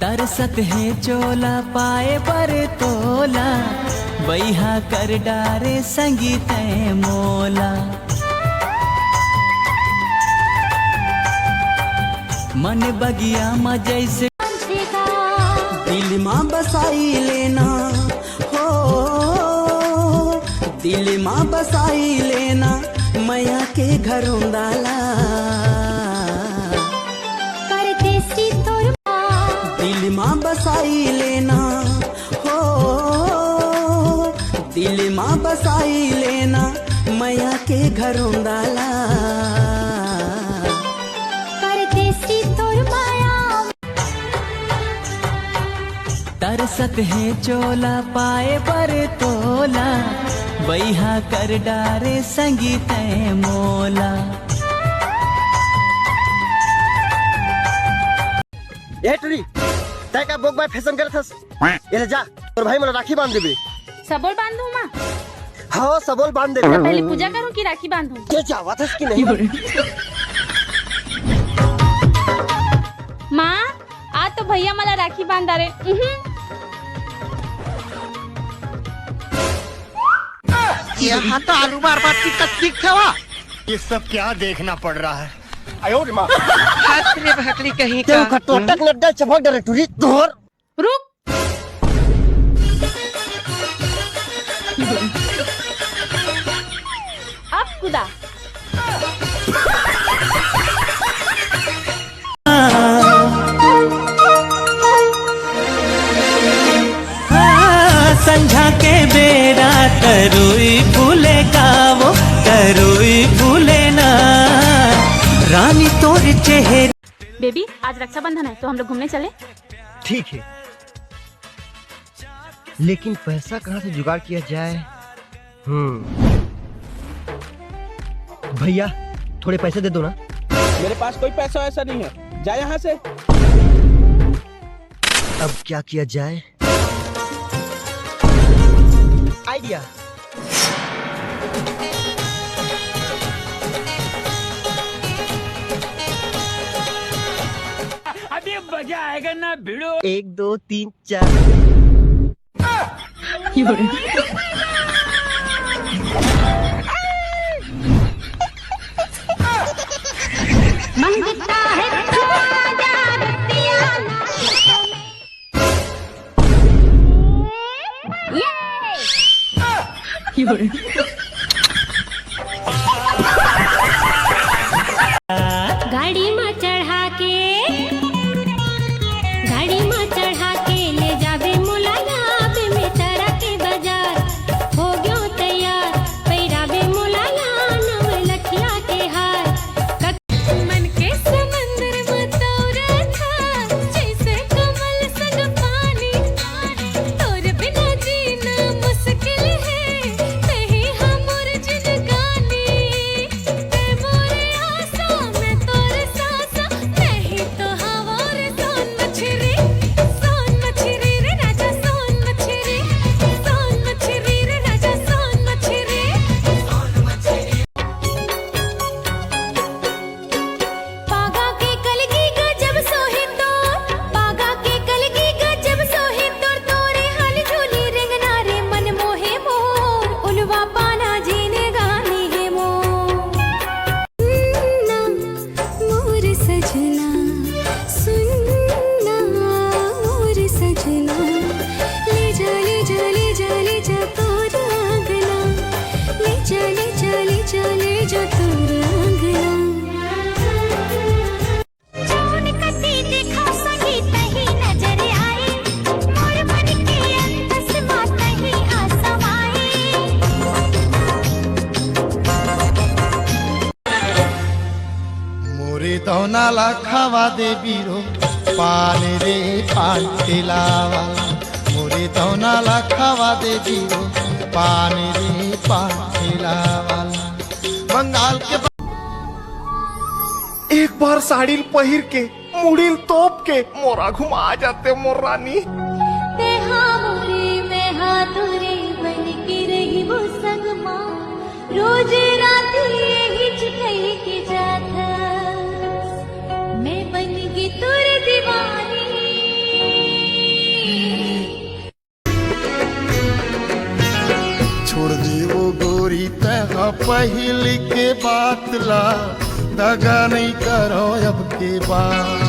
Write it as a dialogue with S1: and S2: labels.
S1: तरसत है चोला पाए पर तोला, बैहा कर डारे संगीत मोला। मन बगिया में जैसे दिल माँ बसाई लेना हो, दिल माँ बसाई लेना मैया के घरों डाला। दिल माँ बसाई लेना हो, दिल माँ बसाई लेना मैया के घरों डाला। तरसत है चोला पाए पर तोला, बैहा कर डारे संगीत मोला।
S2: ए टुरी तय का बोक बाय फैशन करत हस, ये ले जा और भाई मला राखी बांध देबे।
S3: सबोल बांधू माँ?
S2: हाँ सबोल बांध दे।
S3: पहले पूजा करूँ कि राखी बांधूं?
S2: क्या जावत हस कि नहीं?
S3: माँ आज तो भैया मला राखी बांधा रहे।
S2: यहाँ तो आलू मार बात की तकलीफ खवा।
S4: ये सब क्या देखना पड़ रहा है?
S2: आयो रे माँ। हाथले भाकली कहीं का। तेरे खटोटक लड्डा चबक डरे टुरी तोर।
S3: रुक। अब खुदा।
S1: संझा के बेरा तरुई फूले गावो, तरुई फूले ना रानी तोर चेहरे।
S3: बेबी आज रक्षाबंधन है तो हम लोग घूमने चले?
S2: ठीक है, लेकिन पैसा कहाँ से जुगाड़ किया जाए? भैया थोड़े पैसे दे दो ना।
S5: मेरे पास कोई पैसा ऐसा नहीं है, जा यहाँ से।
S2: अब क्या किया जाए? आइडिया।
S5: अभी मजा आएगा ना भिड़ो।
S2: 1 2 3 4।
S3: मंगता है तो आजा रतिया ना। गाड़ी में चढ़ा के, गाड़ी में चढ़ा के ले जावे मुलाला बे में तारा के बाजार। हो गयो तैयार पैरावे मुलाला नव लखिया के हार। मन के समंदर में तोरा था जैसे कमल संग पानी, तोर बिना जीना मुश्किल है नहीं हमर जिंदगानी। ते मोरे आसा मैं तोरे सासा, नहीं तो हवार सोन मछरी, सोन मछरी रे राजा सोन मछरी, सोन मछरी रे राजा सोन मछरी, सोन मछरी। पागा के कलगी गजब सोहे तो, पागा के कलगी गजब सोहे तो, तोरे हाल झूली रेंगना रे मन मोहे मोर, उलवा पाना जीने गानी है मोर। सुनना मोर सजना, सुनना मोर सजना, ले जा ले जा ले जा ले जा तोर आंगना, ले जा ले जा ले जा ले जा तोर आंगना। जौन कती देखा संगीत ही नजर आए, मोर मन के अंतस मात ही आसमाए।
S4: मोरे दौनाला खावा दे बीरो, पान रे पान ठेलावा। मोरे दौनाला खावा दे बीरो, पान रे पान ठेलावा। बंगाल के एक बार साड़ील पहिर के मुड़ील तोप के मोरा घुमा जाते मोर रानी।
S3: ते मोरे में हाथुरे बन के रही वो संग माँ, रोज रात यही चिकई के जाता। मैं बन गई तुर दीवानी,
S4: तहा पहल के बात ला दगा नहीं करो अब के बाद।